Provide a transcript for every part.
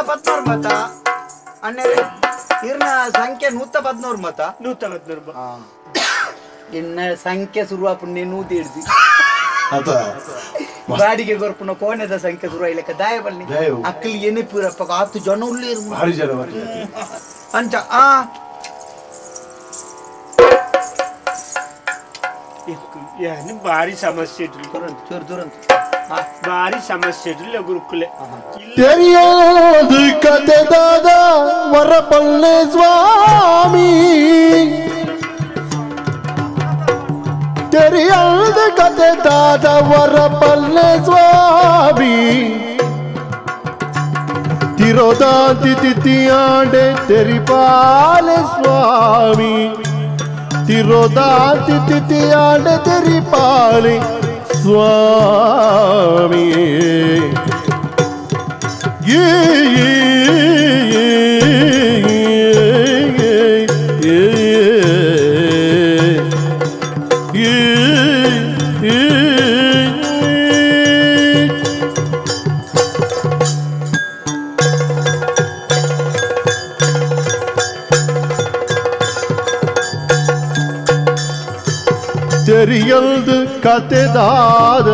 116 ಮತ ಅನ್ನೆ ಇರ್ನ ಸಂಖ್ಯೆ 116 ಮತ 116 ಇನ್ನ ಸಂಖ್ಯೆ ಶುರುವಾಪುಣ್ಣೆ 180 ಬಾಡಿಗೆ ಗೊರ್ಪುನ ಕೋಣೆದ ಸಂಖ್ಯೆ ಶುರು ಆಯ್ಲಕ್ಕ ದಾಯ ಬಲ್ಲಿ ಅಕ್ಕಲಿ ಏನೇ ಪೂರಪ್ಪ 10 ಜನ ಉಳ್ಳೇ ಅಂಚ ಭಾರಿ ಸಮಸ್ಯೆ ಭಾರಿ ಸಮಸ್ಯೆ ಗುರುಕುಲೆ ಕತೆದಾದ ವರಪಲ್ಲೆ ಸ್ವಾಮಿ ತೆರೆಯಲ್ದ ಕತೆದಾದ ವರಪಲ್ಲೆ ಸ್ವಾಮಿ ತಿರೋದಾಂತಿ ತಿಥಿಯಾಡೆ ತೆರಿಪಾಲೆ ಸ್ವಾಮಿ ತಿರೋದಾಂತಿ ತಿಥಿಯಾಡೆ ತೆರಿಪಾಲೆ ಸ್ವಾಮಿ ತೆರೆಯಲ್ದು ಕತೆದಾದ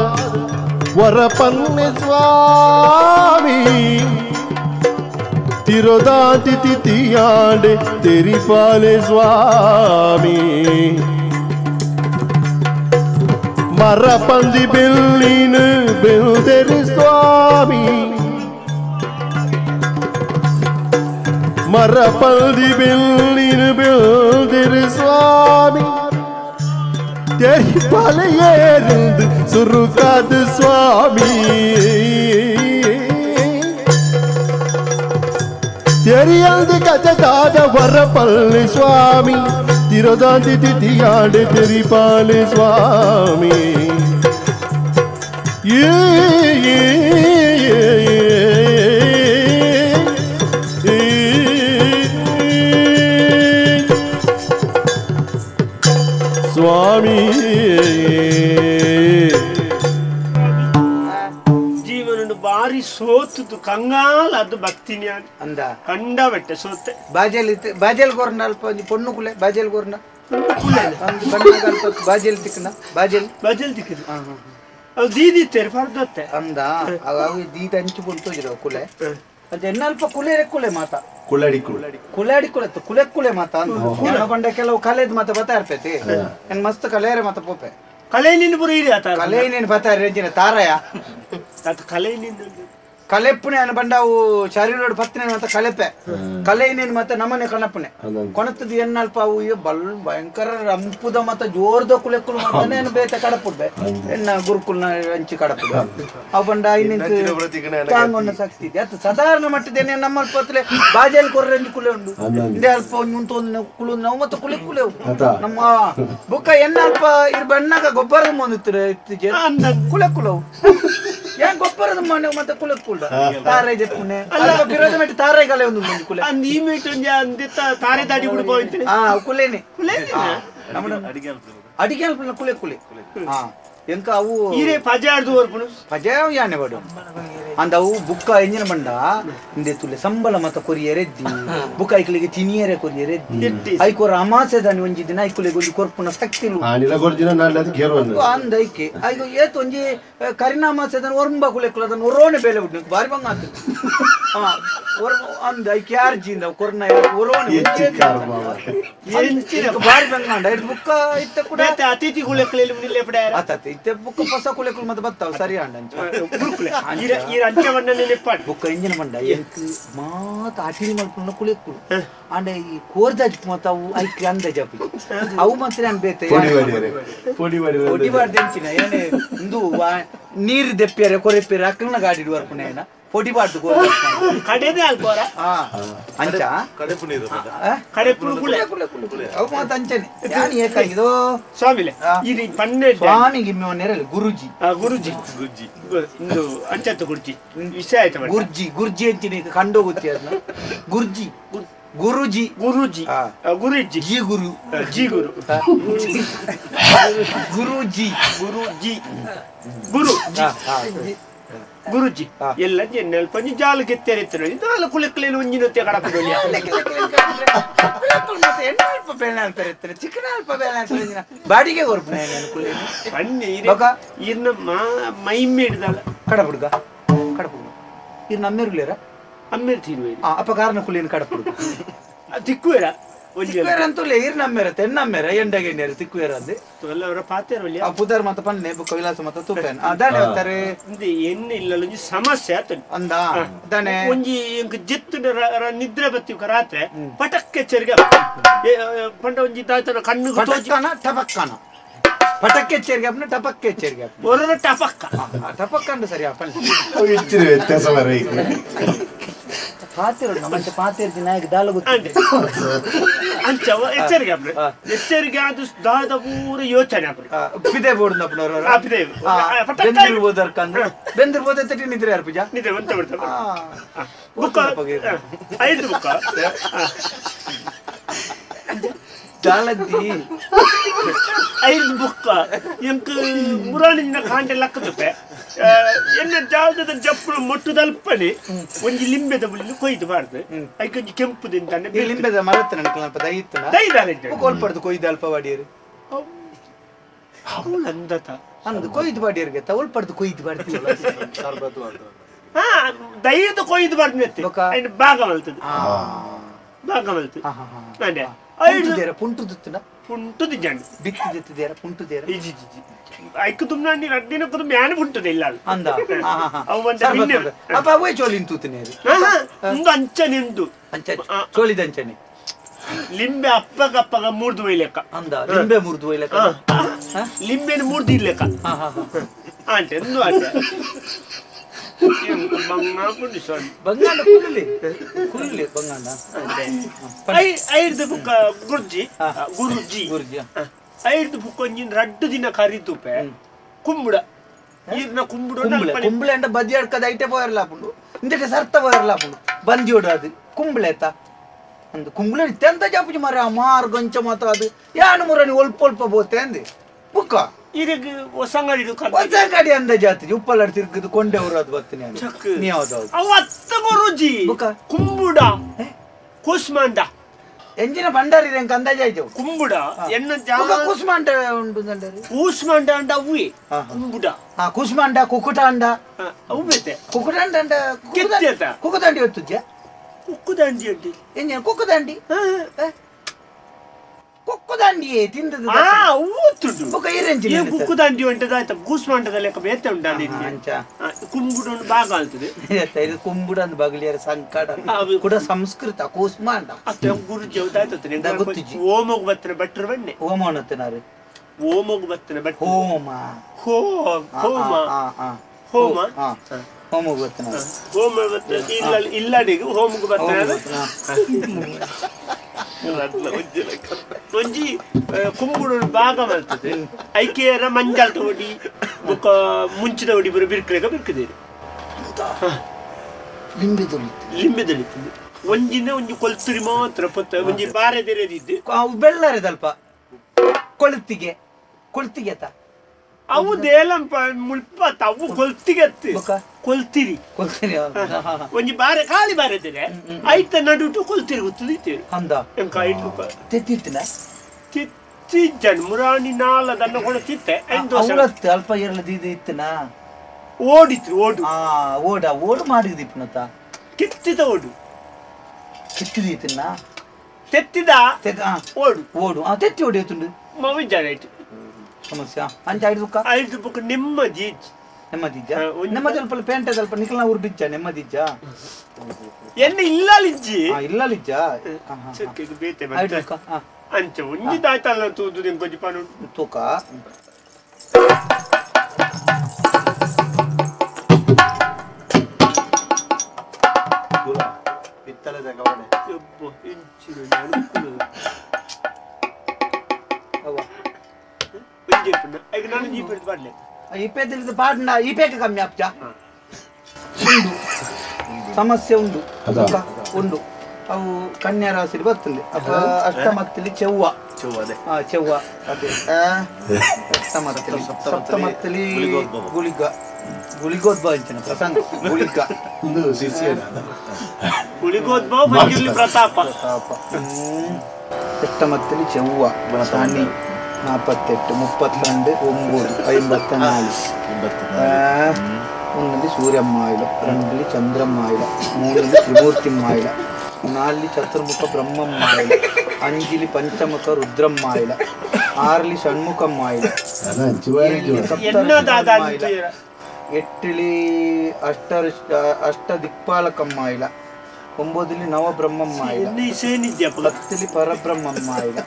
ವರಪನ್ನೆ ಸ್ವಾಮಿ ತಿರೋದಾಂತಿ ತಿಥಿಯಾಡೆ ತೆರಿಪಾಲೆ ಸ್ವಾಮಿ ಮರಪಂದಿ ಬೆಲ್ಲಿನ ಬೆಲ್ದೆರಿ ಸ್ವಾಮಿ ಮರಪಂದಿ ಬೆಲ್ಲಿನ ಬೆಲ್ದೆರಿ ಸ್ವಾಮಿ ತೆರಿಪಾಲೆ ಏರಿಂದ ಸುರುಕಾದ ಸ್ವಾಮಿ ತೆರೆಯಲ್ದ ಕತೆದಾದ ವರಪಲ್ಲೆ ಸ್ವಾಮಿ ತಿರೋದಾಂತಿ ತಿಥಿಯಾಡೆ ತೆರಿಪಾಲೆ ಸ್ವಾಮಿ ಸ್ವಾಮಿ ಜೀವನ ಬಾರಿ ಸೋತುದು ಕಂಗಾಲ ಅದು ಭಕ್ತಿನಿ ಅಂದ ಕಂಡ ಬೆಟ್ಟ ಸೋತೆ ಬಾಜೆಲ್ ಗೋರ್ನ ಅಲ್ಪ ಪೊಣ್ಣು ಕುಲೆ ಬಾಜೆಲ್ ಗೋರ್ನ ಬಾಜೆಲ್ ತಿಕ್ಕನ ಬಾಜೆಲ್ ತಿಕ್ಕದು ಅದು ದೀದಿ ತೆರಫಾರ್ದತ್ತೆ ಅಂದ ಅವು ದೀದ ಹಂಚು ಬಂತು ಕುಲೆ ಅದು ಎನ್ನಲ್ಪ ಕುಲೆ ಮಾತಾ ಕುಳಾಡಿ ಕುಳೆತ್ತು ಕುಲೆ ಮಾತ ಬಂಡ ಕೆಲವು ಕಲೆದ್ ಮಾತ ಬತ್ತಾ ಇರ್ತೈತಿ ಹೆಂಗ್ ಮಸ್ತ್ ಕಲೆಯರೆ ಮಾತ ಪೋಪೆ ಕಲೆ ನಿನ್ನ ಪುರ ಇರಿ ಆತ ಕಲೆ ನೀನು ಬತ್ತಾ ರೇಂಜಿನ ತಾರಯ ಕಲೆ ನಿನ್ನ ಕಲೆಪ್ಪುನೆ ಅನ್ನ ಬಂಡವು ಶಾರೀರೋಡ್ ಪತ್ತಿನ ಮತ್ತೆ ಕಲೆಪೆ ಕಲೆ ಇನ್ನೇನು ಮತ್ತೆ ನಮ್ಮನೆ ಕಣಪ್ಪನೆ ಕೊಣತದ ಎನ್ನಲ್ಪ ಅವು ಬಲ್ ಭಯಂಕರ ರಂಪುದ ಮತ್ತೆ ಜೋರ್ದ ಕುಲೆಕ್ಕುಲು ಮತ್ತೆ ಬೇತ ಕಡಪುಡ್ಬೆ ಎನ್ನ ಗುರುಕುಲ್ನ ಹಂಚಿ ಕಡಪುಡ ಅವು ಬಂಡ ಇನ್ನಿಂತ ತಾಂಗೊಂಡ ಶಕ್ತಿ ಇದೆ ಅದು ಸಾಧಾರಣ ಮಟ್ಟದೇನೆ ನಮ್ಮ ಪತ್ಲೆ ಬಾಜೆಲ್ ಕೊರ್ರೆಂಜಿ ಕುಲೆ ಉಂಡು ಇಂದೆ ಅಲ್ಪ ಒಂದು ಕುಲು ನಾವು ಮತ್ತೆ ಕುಲೆವು ನಮ್ಮ ಬುಕ್ಕ ಎನ್ನಲ್ಪ ಇರ್ ಬಣ್ಣಗ ಗೊಬ್ಬರದ ಮುಂದಿತ್ತು ಕುಲೆವು ಏನ್ ಗೊಬ್ಬರದ ಮನೆ ಮತ್ತೆ ಕುಲೆಕ್ಕುಲ್ ತಾರೈ ಜಪ್ಪುನೆ ಅಲ್ಲ ವಿರೋಧ ಮೆಟ್ಟಿ ತಾರೈ ಕಲೆ ಒಂದು ಮುಂದೆ ಕುಲೆ ಅಂದಿ ಮೀಟ್ ಒಂಜಿ ಅಂದಿತ್ತ ತಾರೆ ದಾಡಿ ಬಿಡು ಹೋಯ್ತು ಕುಲೇನೆ ಅಡಿಗೆ ಅಲ್ಪ ಕುಲೆ ಎಂಕ ಅವು ಈರೆ ಪಜಾಡ್ದು ವರ್ಪುನು ಪಜಾವ್ ಯಾನೆ ಬಡು ಅಂದವು ಬುಕ್ಕ ಎಂಜಿನ ಬಂಡ ಇಂದೆ ತುಲೆ ಸಂಬಳ ಮತ ಕೊರಿಯರೆದ್ದಿ ಬುಕ್ಕ ಐಕ್ಲಿಗೆ ತಿನಿಯರೆ ಕೊರಿಯರೆದ್ದಿ ಐಕೋರ ಅಮಾಸೆ ದಾನಿ ಒಂಜಿ ದಿನ ಐಕುಲೆಗೆ ಒಂಜಿ ಕೊರ್ಪುನ ಶಕ್ತಿಲು ಅಂದೈಕೆ ಐಗೋ ಏತ್ ಒಂಜಿ ಕರಿನಾಮಾಸೆ ದಾನಿ ಒರ್ಂಬ ಕುಲೆಕ್ಕುಲ ಅದನ್ನು ಒರೋಣೆ ಬೇಲೆ ಬಿಟ್ಟು ಬಾರಿ ಬಂಗ ಆತು ಅಂದ ಐಕೆ ಯಾರ್ಜಿಂದ ಕೊರ್ನ ಒರೋಣೆ ಬಾರಿ ಬಂಗ ಅಂಡ ಬುಕ್ಕ ಇತ್ತ ಕೂಡ ಅತಿಥಿ ಕುಲೆಕ್ಕಲಿ ನಿಲ್ಲೆ ಪಡೆ ಆತತಿ ಇತ್ತೆ ಬುಕ್ಕ ಹೊಸ ಕುಲೆಕ್ಕುಲು ಮತ್ತೆ ಬತ್ತಾವ ಸರಿ ಅಂಡ ಬುಕ್ಕ ಎಂಜಿನ ಮಂಡ ಎಂಕ್ ಮಾತ ಅಟಿನಿ ಮಲ್ಪುನ ಕುಲೆಕ್ಕುಲು ಅಂಡ ಈ ಕೋರ್ದಾಜ್ ಮಾತ ಅವು ಐಕ್ ಅಂದ ಜಪಿ ಅವು ಮಾತ್ರ ನಾನು ಬೇತೆ ಪೊಡಿ ಬಾರ್ದು ಎಂಚಿನ ಏನೇ ಇಂದು ನೀರು ದೆಪ್ಪಿಯರೆ ಕೊರೆಪ್ಪಿಯರೆ ಅಕ್ಕನ ಗಾಡಿ ವರ್ಪುನ ಏನ ಪೊಡಿ ಬಾರ್ದು ಕಡೆದೇ ಅಲ್ಕೋರ ಅಂಚ ಕಡೆಪುಳು ಕುಲೆ ಅವು ಮಾತ ಅಂಚನೆ ಯಾನ್ ಏಕಾಗಿದೋ ಸ್ವಾಮಿಲೆ ಇದು ಪನ್ನೆ ಸ್ವಾಮಿಗೆ ನೆರಳು ಗುರುಜಿ ಇಂದು ಅಂಚತ್ತ ಗುರ್ಜಿ ವಿಷಯ ಆಯ್ತು ಗುರ್ಜಿ ಅಂಚಿನ ಕಂಡೋಗುತ್ತಿ ಅದನ್ನ ಗುರುಜಿ ಜಿ ಗುರು ಗುರುಜಿ ಎಲ್ಲ ಜೆನ್ನಲ್ ಪಂಜಿ ಜಾಲ ಗೆತ್ತೆರಿತ್ತನ ಜಾಲ ಕುಲೆಕ್ಲೇನು ಒಂಜಿನೊತ್ತೆ ಕಡಪದೊಳ್ಳಿ ಬಾಡಿಗೆ ಪನ್ನಿ ಇರ್ನ ಮೈಮ್ಮೆ ಹಿಡ್ದಲ್ಲ ಕಡಪುಡುಗ ಕಡಪುಡುಗ ಇರ್ ನಮ್ಮೇರುಲೇರ ಅಮ್ಮೇರ್ ತೀರುವೆ ಅಪ್ಪ ಕಾರಣ ಕುಲಿನ ಕಡಪುಡುಗ ತಿಕ್ಕುವೇರ ಅಂತೂ ಇರ್ ನಮ್ಮೇರ ತೆನ್ನಮ್ಮೇರ ಎಂಡಗೆ ತಿಕ್ಕುವೇರ ಅಂದೆ ಅವರ ಪಾತೆರವಲ್ಲಿ ಪುದರ್ ಮತ್ತ ಪನ್ನೆ ಬುಕ್ಕ ವಿಲಾಸ ಮತ್ತ ತೂಪೇನ್ ಅದಾನೆ ಅಂತಾರೆ ಎಣ್ಣೆ ಇಲ್ಲ ಸಮಸ್ಯೆ ಆತ ಅಂದ ಅದಾನೆ ಒಂಜಿ ಎಂಕ್ ಜೆತ್ತು ನಿದ್ರೆ ಬತ್ತಿಕ ರಾತ್ರಿ ಪಟಕ್ಕೆ ಚೆರ್ಗೆ ಪಂಡ ಒಂಜಿ ತಾಯ್ತನ ಕಣ್ಣು ಪಟಕ್ಕನ ಟಪಕ್ಕನ ಪಟಕ್ಕೆ ಚೆರ್ಗೆ ಅಪ್ನ ಟಪಕ್ಕೆ ಚೆರ್ಗೆ ಒರರ ಟಪಕ್ಕ ಟಪಕ್ಕ ಅಂದ ಸರಿ ಅಪ್ಪ ವ್ಯತ್ಯಾಸ ಪಾತಿರೋಡು ನಮ್ಮಂತೆ ಪಾತಿರ್ತಿ ನಾಯಕ ದಾಲ ಗೊತ್ತಿದೆ ಅಂಚ ಎಚ್ಚರಿಕೆ ಅಪ್ರೆ ಎಚ್ಚರಿಕೆ ಅದು ದಾದ ಪೂರ ಯೋಚನೆ ಅಪ್ರೆ ಪಿದೆ ಬೋರ್ಡ್ ನಪ್ಪನವರು ಪಿದೆ ಬೆಂದಿರ್ಬೋದು ಅರ್ಕಂದ್ರೆ ಬೆಂದಿರ್ಬೋದು ತಟಿ ನಿದ್ರೆ ಯಾರು ಪೂಜಾ ನಿದ್ರೆ ಅಂತ ಬಿಡ್ತಾರೆ ಬುಕ್ಕ 5 ಬುಕ್ಕ ಜಾಲದ್ದಿ 5 ಬುಕ್ಕ ಎಂಕ್ ಮುರಾಣಿನ ಕಾಂಡೆ ಲಕ್ಕದುಪ್ಪೆ ಎನ್ನ ಜಾಲದ ಜಪ್ಪು ಮೊಟ್ಟುದಲ್ಪನೆ ಒಂಜಿ ಲಿಂಬೆದ ಬುಲ್ಲಿ ಕೊಯ್ದು ಬಾರ್ದು ಐಕೊಂಜಿ ಕೆಂಪು ದಿಂತಾನೆ ಲಿಂಬೆದ ಮರತ್ತ ನನಕಲ್ಪ ದೈತ್ತನ ಕೊಲ್ಪಡ್ದು ಕೊಯ್ದು ಅಲ್ಪ ಬಾಡಿಯರು ಅಂದತ ಅಂದು ಕೊಯ್ದು ಬಾಡಿಯರ್ಗೆ ತವಲ್ಪಡ್ದು ಕೊಯ್ದು ಬಾಡ್ತೀವಿ ದೈಯದ ಕೊಯ್ದು ಬಾರ್ದು ಭಾಗ ಮಲ್ತದೆ ಭಾಗ ಮಲ್ತದೆ ನಂಡೆ ಪುಂಟುದೇರ ಪುಂಟುದಿತ್ತನ ಪುಂಟುದಿ ಜಂಡು ಬಿತ್ತಿದಿತ್ತಿದೇರ ಪುಂಟುದೇರ ಐಕು ತುಮ್ನ ನೀ ರಡ್ಡಿನ ಕುದು ಮ್ಯಾನೆ ಪುಂಟುದೆ ಇಲ್ಲ ಅಂದ ಅವು ಒಂದ ಮಿನ್ನೆ ಅಪ್ಪ ಅವೇ ಚೋಲಿ ಇಂತೂತಿನೇ ಒಂದು ಅಂಚ ನಿಂದು ಅಂಚ ಚೋಲಿದ ಅಂಚನೆ ಲಿಂಬೆ ಅಪ್ಪಗಪ್ಪಗ ಮೂರ್ದು ಒಯ್ಲೆಕ್ಕ ಅಂದ ಲಿಂಬೆ ಮುರಿದು ಒಯ್ಲೆಕ್ಕ ಲಿಂಬೆನ ಮೂರ್ದು ಇರ್ಲೆಕ್ಕ ಅಂಟೆ ಎಂದು ಅಂಟೆ ಬಂಗಾಳ ಕುಲ್ಲಿ ಕುಲ್ಲಿ ಬಂಗಾಳ 5 ಬುಕ್ಕ ಗುರುಜಿ ಗುರುಜಿ ಗುರುಜಿ 5 ಬುಕ್ಕ ಒಂಜಿನ 2 ದಿನ ಕರಿತುಪೆ ಕುಂಬುಡ ಈರ್ನ ಕುಂಬುಡ ಕುಂಬಳೆ ಅಂಡ ಬದಿ ಅಡ್ಕದ ಐಟೆ ಪೋಯರ್ಲ ಆಪುಂಡು ಇಂದೆಟೆ ಸರ್ತ ಪೋಯರ್ಲ ಆಪುಂಡು ಬಂದಿ ಓಡಾದು ಕುಂಬಳೆ ತ ಅಂದು ಕುಂಬಳೆ ಇತ್ತೆಂತ ಜಾಪುಜಿ ಮಾರ ಮಾರ್ ಗೊಂಚ ಮಾತ್ರ ಅದು ಯಾನು ಮುರನಿ ಒಲ್ಪ ಬೋತೆ ಅಂದೆ ಬುಕ್ಕ ಇದಕ್ಕೆ ಹೊಸಂಗಡಿ ಅಂದ ಜಾತಿ ಉಪ್ಪಲ್ಲಾಡಿ ತಿರುಗಿದು ಕೊಂಡೆವರು ಅದು ಬರ್ತೀನಿ ನೀ ಯಾವ್ದು ಅವತ್ತ ಗುರುಜಿ ಕುಂಬುಡ ಕುಸ್ಮಾಂಡ ಎಂಜಿನ ಭಂಡಾರಿ ರೆಂಕ ಅಂದಾಜ ಆಯ್ತು ಕುಂಬುಡ ಎನ್ನ ಕುಸ್ಮಾಂಡ ಉಂಟು ಭಂಡಾರಿ ಕೂಸ್ಮಾಂಡ ಅಂಡ ಅವ್ವಿ ಕುಂಬುಡ ಕುಸ್ಮಾಂಡ ಕುಕ್ಕುಟ ಅಂಡ ಅವು ಬೇತೆ ಕುಕ್ಕುಟಾಂಡ ಅಂಡ ಕುಕ್ಕುದಾಂಡಿ ಹೊತ್ತುಜ್ಜ ಕುಕ್ಕುದಾಂಡಿ ಅಂಡಿ ಎಂಜಿನ ಕುಕ್ಕುದಾಂಡಿ ಕುಕ್ಕುದಾಂಡಿ ತಿಂದದು ಕುಕ್ಕುದಾಂಡಿ ಉಂಟದಾಯ್ತ ಕೂಸ್ಮಾಂಡದ ಲೆಕ್ಕ ಬೇತೆ ಉಂಟ ಕುಂಬುಡ ಭಾಗ ಆಗ್ತದೆ ಇದು ಕುಂಬುಡ ಅಂದ್ ಬಗಲಿಯರ ಸಂಕಟ ಕೂಡ ಸಂಸ್ಕೃತ ಕೂಸ್ಮಾಂಡ ಗುರುಜಿ ಗೊತ್ತಿಜ್ಜಿ ಓಮಗ್ ಬತ್ತನ ಭಟ್ರು ಬನ್ನೆ ಹೋಮ ಅನ್ನತ್ತೇನಾರು ಓಮಗ್ ಬತ್ತನ ಭಟ್ ಹೋಮ ಹೋಮ ಹೋಮ ಹೋಮಗ್ ಬತ್ತನ ಹೋಮ ಇಲ್ಲಡಿಗೆ ಹೋಮಗ್ ಬತ್ತನ ಒಂಜಿ ಕುಂಬುಡು ಭಾಗ ಬರ್ತದೆ ಐಕೇರ ಮಂಜಾಲ್ ಹೊಡಿ ಬುಕ್ಕ ಮುಂಚಿದ ಹೊಡಿ ಬರೋ ಬಿರ್ಕಲೆಗ ಬಿರ್ಕಿದೇರಿ ಲಿಂಬೆ ದಳಿತದೆ ಒಂಜಿನ ಒಂಜಿ ಕೊಲ್ತುರಿ ಮಾತ್ರ ಪೊತ್ತ ಒಂಜಿ ಬಾರೆ ತೆರೆದಿದ್ದು ಅವು ಬೆಳ್ಳಾರೆದಲ್ಪ ಕೊಳ್ತಿಗೆ ಕೊಳ್ತಿಗೆ ಅವು ದೇಲಂಪ ಮುಲ್ಪ ಅವು ಕೊಲ್ತಿಗೆ ಕೊಲ್ತಿರಿ ಒಂಜಿ ಬಾರೆ ಖಾಲಿ ಬಾರೆ ತೆರೆ ಐತ ನಡುಟು ಕೊಲ್ತಿರಿ ಗೊತ್ತಿದ್ದೇವೆ ಅಂದ ಎಂಕ ಐಟು ತೆತ್ತಿತ್ತಿನ ತಿಜ್ಜನ್ ಮುರಾಣಿ ನಾಲ ದನ್ನ ಕೂಡ ತಿತ್ತೆ ಅಲ್ಪ ಎರಲದ ಇದು ಇತ್ತನ ಓಡಿತ್ರು ಓಡು ಓಡು ಮಾಡಿದಿಪ್ಪನತ ಕಿತ್ತಿದ ಓಡು ಕಿತ್ತಿದೀತಿನ ತೆತ್ತಿದ ಓಡು ಓಡು ತೆತ್ತಿ ಹೊಡಿಯುತ್ತುಂಡು ಮವಿಜಾನ ಆಯ್ತು ಸಮಸ್ಯೆ ಅಂಚ 5 ಬುಕ್ ನೆಮ್ಮದಿ ನೆಮ್ಮದಿಜ್ಜ ನೆಮ್ಮದಿ ಅಲ್ಪ ಪೇಂಟೆ ಅಲ್ಪ ನಿಖಲ್ನ ಉರ್ಬಿಜ್ಜ ನೆಮ್ಮದಿಜ್ಜ ಎನ್ನ ಇಲ್ಲಲಿಜ್ಜಿ ಇಲ್ಲಲಿಜ್ಜ ಚೆಕ್ಕಿಗೆ ಬೇತೆ ಅಂಚ ಒಂಜಿ ದಾಯ್ತಲ್ಲ ತೂದು ನಿಮ್ ಕೊಂಚ ಪಾನು ತೂಕ ಪಿತ್ತಲದ ಗವಣೆ ಯಬ್ಬ ಇಂಚಿನ ಅನುಕೂಲ ಅವ್ವ ಈಗ ನಾನು ಜೀಪ್ ಹಿಡಿದು ಬಾಡ್ಲೆ ಇಪ್ಪೆದಿಲ್ದು ಪಾಡ್ನ ಇಪೇಕ ಕಮ್ಮಿ ಅಪ್ಪ ಉಂಡು ಸಮಸ್ಯೆ ಉಂಡು ಉಂಡು ಅವು ಕನ್ಯಾ ರಾಶಿ ಬರ್ತದೆ ಅಪ್ಪ ಅಷ್ಟಮತ್ತಲಿ ಚೆವ್ವ ಚೆವ್ವ ಅದೇ ಅಷ್ಟಮತ್ತಲಿ ಸಪ್ತಮತ್ತಲಿ ಗುಳಿಗ ಗುಳಿಗೋದ್ಭವಿಂచిన ಪ್ರಸಂಗ ಗುಳಿಕ ಒಂದು ಶಿಷ್ಯನ ಗುಳಿಗೋದ್ಭವ ಮಂಜುಲಿ ಪ್ರತಾಪ എട്ടമത്തിൽ ചൊവ്വ ശനി 48 32 9 54 ഒന്നില് സൂര്യമ്മായില രണ്ടില് ചന്ദ്രമ്മായില മൂന്നില് ത്രിമൂർത്തിമ്മായില നാലില് ചതുർമുഖ ബ്രഹ്മമ്മായില അഞ്ചില് പഞ്ചമുഖ രുദ്രമ്മായില ആറില് ഷൺമുഖമ്മായില ഏഴില് സപ്തർഷിമായില എട്ടില് അഷ്ടദിക്പാലകമ്മായില ഒമ്പതില് നവബ്രഹ്മമ്മായില പത്തില് പരബ്രഹ്മമ്മായില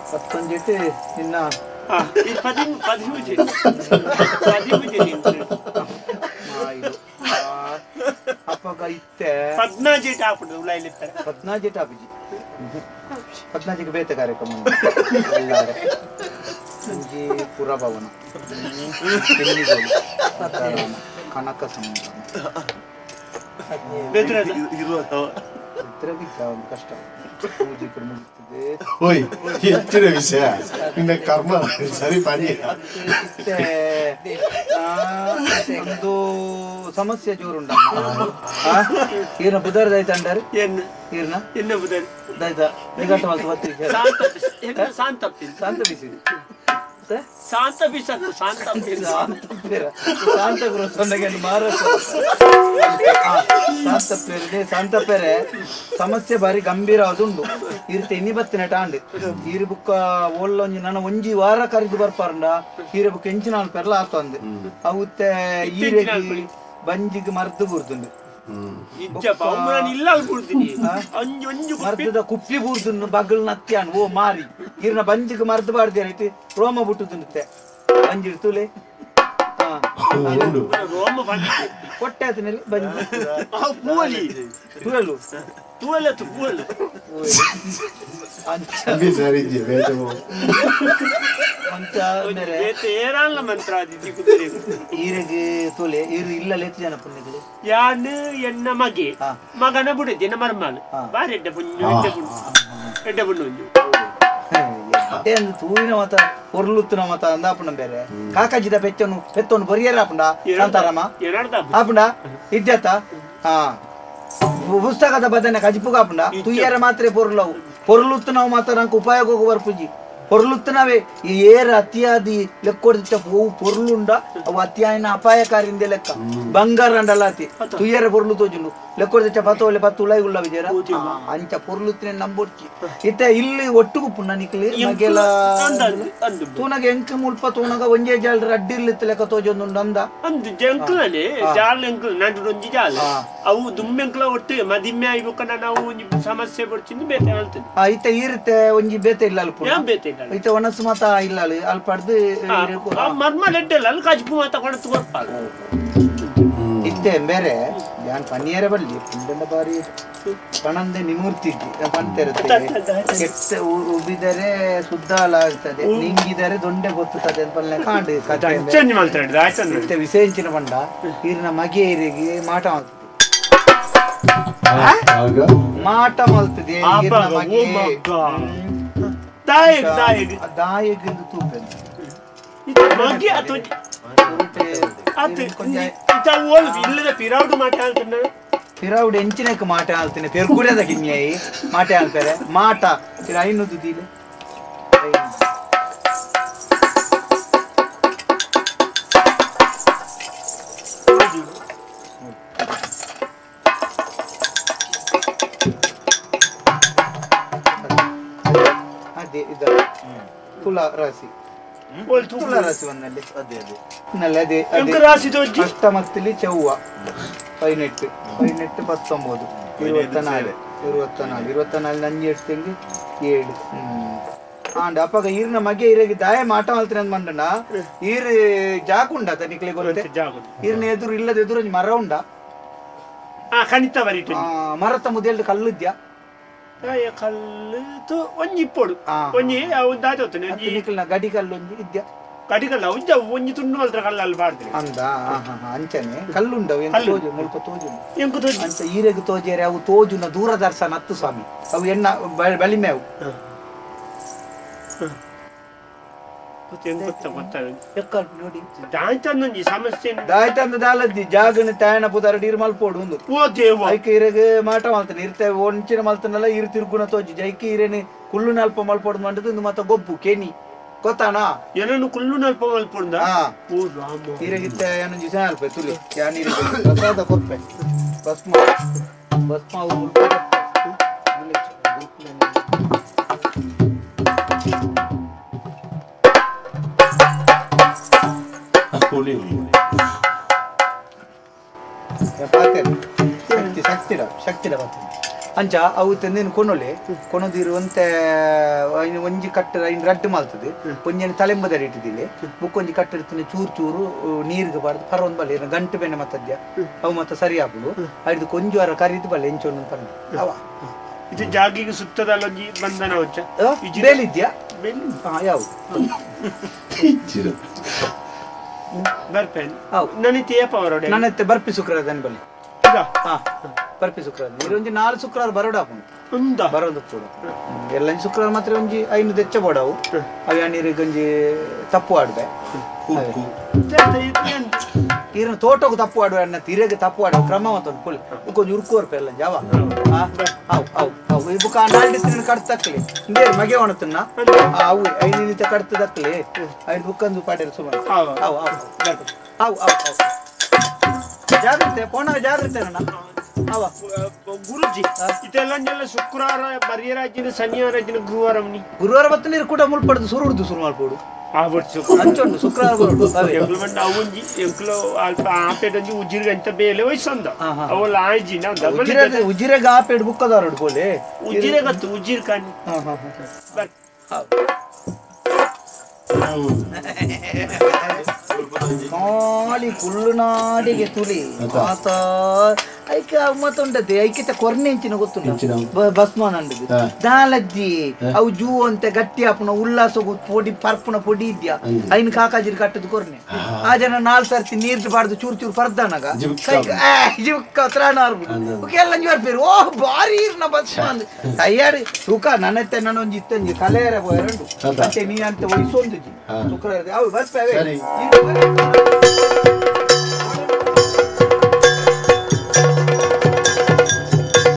19 ನಿನ್ನ ಅಪ್ಪಗ ಇತ್ತೆ 14 ಆಪಿಜಿ 14ಗೆ ಬೇತೆ ಕಾರ್ಯಕ್ರಮ ಸಂಜೆ ಪುರಭವನ ಕನಕ ಸಂಭ್ರಮ ಒಂದು ಕಷ್ಟ ಪೂಜೆ ಮುಗಿಸ್ತದೆ ಓಯ್ ಹೆಚ್ಚಿನ ವಿಷಯ ನಿನ್ನ ಕರ್ಮ ಸರಿ ಪಡಿ ಒಂದು ಸಮಸ್ಯೆ ಜೋರುಂಡಮ್ಮ ಈರ್ನ ಬುಧರ್ದಾಯ್ತ ಅಂಡಾರು ಈರ್ನ ಎನ್ನ ಬುಧರ್ ದಾಯ್ತಾ ನಿಘಂಟು ಮಾಲ್ತು ಬತ್ತಿ ಶಾಂತ ಬಿಸಿ ಶಾಂತ ಬಿಸತ್ತು ಶಾಂತ ಗುರು ಸೊಂದಗೆ ಶಾಂತ ಪೇರೆ ಸಮಸ್ಯೆ ಬಾರಿ ಗಂಭೀರ ಅದುಂಡು ಈರ್ತೆ ಇನ್ನಿ ಬತ್ತಿನ ಟಾಂಡ್ ಈರು ಬುಕ್ಕ ಒಳ್ಳೊಂಜಿ ನನ್ನ ಒಂಜಿ ವಾರ ಕರಿದು ಬರ್ಪಾರಂಡ ಈರ ಬುಕ್ಕ ಎಂಚಿನ ಪೆರ್ಲ ಆತು ಅಂದೆ ಅವತ್ತೆ ಈರೆಗಿ ಬಂಜಿಗೆ ಮರ್ದು ಬುರ್ದುಂಡು ಮರ್ದದ ಕುಪ್ಪಿ ಬೂರ್ದು ಬಗಲ್ ನತ್ಯಾನ್ ಓ ಮಾರಿ ಈರ್ನ ಬಂಜಿಗೆ ಮರ್ದು ಬಾರ್ದೇನೈತಿ ರೋಮ ಬುಟ್ಟುದುಂಡುತ್ತೆ ಬಂಜಿಡ್ ತುಲೆ ಕೊಟ್ಟೆ ಆತನಲ್ಲಿ ಬಂಜಿ ತುಳಲು ಈರೆಗೆ ತೋಲೆ ಈರು ಇಲ್ಲ ಲೆತ್ತು ಜನ ಪುಣ್ಯಗಳು ಯಾನು ಎನ್ನ ಮಗೆ ಮಗನ ಬುಡದೆ ನಮ್ಮ ಮರ್ಮಾಲು ಬಾರಿ ಎಡ್ಡ ಪುಣ್ಯ ಎಡ್ಡ ಪುಣ್ಯ ತೂವಿನ ಮತ ಹೊರ್ಲುತ್ತಿನ ಮತ ಅಂದಾಪುಣ ಬೇರೆ ಕಾಕಾಜಿದ ಪೆತ್ತೊಂದು ಬರಿಯರ ಆಪುಂಡ ಶಾಂತಾರಾಮ ಆಪುಂಡ ಇದ್ಯತ ಹಾ ಪುಸ್ತಕದ ಬದನೆ ಕಜಿಪುಗ ಆಪುಂಡ ತುಯ್ಯರ ಮಾತ್ರ ಪೊರ್ಲುತ್ತಿನವು ಮಾತ್ರ ನಂಗೆ ಉಪಯೋಗ ಬರ್ಪುಜಿ ಪೊರ್ಲುತ್ತಿನವೇ ಏರ ಅತಿಯಾದಿ ಲೆಕ್ಕೊಡ್ತ ಹೂವು ಪೊರ್ಲುಂಡ ಅವು ಅತಿಯಾಯಿನ ಅಪಾಯಕಾರಿಂದ ಲೆಕ್ಕ ಬಂಗಾರ ಅಂಡಲಾತಿ ತುಯ್ಯರ ಪೊರ್ಲು ತೋಜುಂಡು ಲೆಕ್ಕೊಡ್ತ ಪತ್ತೋಲೆ ಪತ್ತು ಉಳೈ ಉಳ್ಳ ವಿಜಯರ ಅಂಚ ಪೊರ್ಲುತ್ತಿನ ನಂಬೊಡ್ಚಿ ಇತ್ತೆ ಇಲ್ಲಿ ಒಟ್ಟುಗು ಪುಣ್ಣ ನಿಕ್ಲಿ ಮಗೆಲ ತೂನಗ ಎಂಕ ಮುಲ್ಪ ತೂನಗ ಒಂಜೇ ಜಾಲ್ರ ಅಡ್ಡಿರ್ಲಿತ್ತ ಲೆಕ್ಕ ತೋಜೊಂದುಂಡು ಅಂದ ಅಂದು ಜಂಕ್ಲನೆ ಜಾಲ್ ಎಂಕ್ಲ ನಂಡು ಒಂಜಿ ಜಾಲ್ ಅವು ದುಮ್ಮೆಂಕ್ಲ ಒಟ್ಟು ಮದಿಮ್ಮೆ ಆಯ್ಬೇಕನ್ನ ನಾವು ಒಂಜಿ ಸಮಸ್ಯೆ ಬಡ್ಚಿಂದು ಬೇತೆ ಹೇಳ್ತೇನೆ ಇತ್ತೆ ಈರುತ್ತೆ ಒಂಜಿ ಬೇತೆ ಇಲ್ಲ ಅಲ್ಪ ಬೇತೆ ಇತ್ತೆ ಒಣಸು ಮಾತ ಇಲ್ಲ ಅಲ್ಲಿ ಪಡ್ದು ಮರ್ಮ ಲೆಡ್ಡೆಲ್ಲ ಅಲ್ಲಿ ಕಜ್ಪು ಮಾತ ಕೊಡತ್ತು ಬರ್ಪಾಗ ಇತ್ತೆ ಬೇರೆ ಯಾನ್ ಪನ್ನೀರ ಬಲ್ಲಿ ಪುಂಡನ ಬಾರಿ ಪಣಂದೆ ನಿಮೂರ್ತಿದ್ದಿ ಪಂತಿರುತ್ತೆ ಕೆಟ್ಟ ಉಬ್ಬಿದರೆ ಸುದ್ದಾಲ ಆಗ್ತದೆ ನಿಂಗಿದರೆ ದೊಂಡೆ ಗೊತ್ತುತ್ತದೆ ಅಂತ ಪಲ್ಲೆ ಕಾಂಡು ಇತ್ತೆ ವಿಸೇಂಚಿನ ಬಂಡ ಈರಿನ ಮಗೆ ಈರಿಗೆ ಮಾಟ ಮಾಡ್ತದೆ ಮಾಟ ಮಲ್ತದೆ ಈರಿನ ಮಗೆ ದಾಯಗಿಂದು ತೂಪೆಂದು ಪಿರೌಡ್ ಎಂಚಿನಕ್ಕೆ ಮಾಟ ಆಲ್ತೀನಿ ಪೆರ್ಕುಡದ ಕಿನ್ಯಾಯಿ ಮಾಟ ಆಲ್ತಾರೆ ಮಾಟ ಐನು ದುದಿಲೆ ಅದೇ ಇದ ತುಲಾ ರಾಶಿ ತುಲಾ ರಾಶಿ ಒಂದಲ್ಲಿ ಅದೇ ಅಷ್ಟಮತ್ತಲಿ ಚೌವ 18 19 24 ನಂಜಿ ಎಡ್ತಂಗಿ 7 ಆಂಡ ಅಪ್ಪಗ ಈರ್ನ ಮಗೆ ಈರಿಗೆ ದಾಯ ಮಾಟ ಮಾಡ್ತೀನಿ ಅಂತ ಮಂಡಣ್ಣ ಈರ್ ಜಾಗುಂಡ ತನಿಕ್ಲೆ ಗೊತ್ತೆ ಈರ್ನ ಎದುರು ಇಲ್ಲದ ಎದುರು ಮರ ಉಂಡ ಖಂಡಿತ ಬರೀ ಮರತ ಮುದೆಲ್ದು ಕಲ್ಲು ಇದ್ಯಾ ಕಲ್ಲು ಒಂಜಿ ಇಪ್ಪೋಡು ಒಂಜಿ ಗಡಿ ಕಲ್ಲು ಒಂಜಿ ಇದ್ಯಾ ಕಡಿಕಲ್ಲ ಉಜ್ಜ ಒಂಜಿ ತುಂಡು ಮಲ್ತ್ರ ಕಲ್ಲಲ್ಲಿ ಬಾಡ್ತೀನಿ ಅಂದ ಅಂಚನೆ ಕಲ್ಲುಂಡವು ತೋಜು ಮುಲ್ಪ ತೋಜು ಅಂಚ ಈರೆಗ್ ತೋಜೇರೆ ಅವು ತೋಜುನ ದೂರದರ್ಶನ ಹತ್ತು ಸ್ವಾಮಿ ಅವು ಎನ್ನ ಬಲಿಮೆ ಅವು ಎಕ್ಕಲ್ ನೋಡಿ ದಾಯ್ತಂದೊಂಜಿ ಸಮಸ್ಯೆ ದಾಯ್ತಂದ ದಾಲದ್ದಿ ಜಾಗನ ತಾಯಣ ಪುದಾರ ಡೀರ್ ಮಲ್ಪೋಡು ಒಂದು ಓ ದೇವ ಐಕೆ ಇರೆಗೆ ಮಾಟ ಮಲ್ತಾನೆ ಇರ್ತೇವೆ ಒಂಚಿನ ಮಲ್ತಾನಲ್ಲ ಇರು ತಿರ್ಗುಣ ತೋಜಿ ಜೈಕಿ ಇರೇನೆ ಕುಲ್ಲು ನಲ್ಪ ಮಲ್ಪೋಡು ಮಂಡದು ಮತ್ತೆ ಗೊಬ್ಬು ಕೇನಿ ಗೊತ್ತಾನ ಏನನ್ನು ಕುಲ್ಲು ನಲ್ಪ ಮಲ್ಪೊಂಡ ಓ ರಾಮ ಇರೆಗಿತ್ತೆ ಏನು ದಿವಸ ಅಲ್ಪ ತುಲಿ ಯಾನ್ ಇರೆಗೆ ಪ್ರಸಾದ ಕೊಪ್ಪೆ ಭಸ್ಮ ಭಸ್ಮ ಶಕ್ತಿಡ ಅಂಚ ಅವು ತಂದೇನು ಕೊನೊಲೆ ಕೊನೊದಿರುವಂತೆ ಒಂಜಿ ಕಟ್ಟ ರಡ್ಡು ಮಾಲ್ತದೆ ಒಂಜಿ ತಲೆಂಬದ ಇಟ್ಟಿದ್ದಿಲ್ಲ ಬುಕ್ಕೊಂಜಿ ಕಟ್ಟ ಇರ್ತಾನೆ ಚೂರು ಚೂರು ನೀರಿಗೆ ಬಾರ್ದು ಪರ ಒಂದು ಬಲ್ಲ ಗಂಟು ಬೆಣ್ಣೆ ಮತ್ತದ್ಯ ಅವು ಮತ್ತೆ ಸರಿ ಹಾಕುದು ಐದು ಕೊಂಜು ವಾರ ಕರೀದು ಬಲ್ಲ ಎಂಚೊಂದು ಪರ ಅವ ಇದು ಜಾಗಿಗೆ ಸುತ್ತದಲ್ಲೊಂಜಿ ಬಂಧನ ಹೊಚ್ಚ ಬೇಲಿದ್ಯಾ ಯಾವುದು ಬರ್ಪೇನ್ ನನಿತೆ ಪವರೋಡೆ ನನ್ನತ್ತೆ ಬರ್ಪಿ ಶುಕ್ರವಾರ ದನ್ ಬಲ್ಲಿ ಬರ್ಪಿ ಶುಕ್ರವಾರ ನೀರೊಂಜಿ 4 ಶುಕ್ರವಾರ ಬರೋಡ ಬರೋದು ಕೂಡ ಎಲ್ಲ ಶುಕ್ರವಾರ ಮಾತ್ರ ಒಂಜಿ 5 ದೆಚ್ಚ ಬೋಡವು ಅವ ನೀರಿಗೆ ಒಂಜಿ ತಪ್ಪು ಆಡ್ದೆ ಈರನ ತೋಟಕ್ಕೆ ತಪ್ಪು ಆಡುವ ಅಣ್ಣ ತೀರೆಗೆ ತಪ್ಪು ಆಡುವ ಕ್ರಮ ಮತ್ತೊಂದು ಫುಲ್ ಕೊಂಚ ಉರ್ಕೋರ್ಪ ಎಲ್ಲ ಜಾವ ಅವು ಈ ಬುಕ್ಕ ನಾಲ್ಕು ಕಟ್ತಕ್ಲಿ ಹಿಂಗೆ ಮಗೆ ಒಣತನ್ನ ಅವು 5 ನಿಮಿಷ ಕಟ್ತದಕ್ಲಿ 5 ಬುಕ್ಕಂದು ಪಾಟೇರು ಸುಮಾರು ಅವು ಅವು ಅವು ಜಾಗ್ರತೆ ಪೋಣ ಜಾಗ್ರತೆ ಅಣ್ಣ ಅವ ಗುರುಜಿ ಇದೆಲ್ಲ ಶುಕ್ರವಾರ ಬರಿಯರಾಜಿನ ಶನಿವಾರ ಗುರುವಾರ ಬತ್ತ ನೀರು ಕೂಡ ಮುಳ್ಪಡ್ದು ಸುರು ಹುಡ್ದು ಶುರು ಮಾಡ್ಕೊಡು ಅಂಚೊಂಡು ಶುಕ್ರವಾರ ಬರೋಡು ಅವಂಜಿ ಎಂಕ್ಲು ಅಲ್ಪ ಆಪೇಟೊಂಜಿ ಉಜಿರ್ಗೆ ಅಂತ ಬೇಲೆ ವಯಸ್ಸಂದ ಅವಳ ಆಯ್ಜಿನ ಉಜಿರೆಗೆ ಆಪೇಟ್ ಬುಕ್ಕದವ್ರು ಬೋಲೆ ಉಜಿರೆ ಗತ್ತು ಉಜಿರ್ ಕಾಣಿ ಕಾಲಿ ಕುಳ್ಳು ನಾಡಿಗೆ ತುಳಿ ಆತ ಐಕೆ ಮತ್ತೊಂಡದೆ ಐಕಿತ ಕೊರ್ನೆಂಚಿನ ಗೊತ್ತುಂಡ ಭಸ್ಮಾನ ಅಂಡದು ದಾಲಜ್ಜಿ ಅವು ಜೂ ಅಂತ ಗಟ್ಟಿ ಹಾಪುನ ಉಲ್ಲಾಸ ಪೊಡಿ ಪರ್ಪುನ ಪೊಡಿ ಇದ್ಯಾ ಐನ್ ಕಾಕಾಜಿರ್ ಕಟ್ಟದು ಕೊರ್ನೆ ಆ ಜನ 4 ಸರ್ತಿ ನೀರ್ದು ಬಾರ್ದು ಚೂರು ಚೂರು ಪರ್ದಾನಾಗ ಜಿವ್ಕ ತ್ರಾಣ ಎಲ್ಲ ಜೋರ್ಪೇರು ಓ ಬಾರಿ ಇರ್ನ ಭಸ್ಮಾನ್ ತಯ್ಯಾಡಿ ತೂಕ ನನ್ನತ್ತೆ ನನ್ನೊಂಜಿ ಇತ್ತಂಜಿ ಕಲೆಯರ ಎರಡು ಮತ್ತೆ ನೀನಂತ ವಯಸ್ಸೊಂದು ಶುಕ್ರವಾರ ಅವು ಬರ್ಪೇವೆ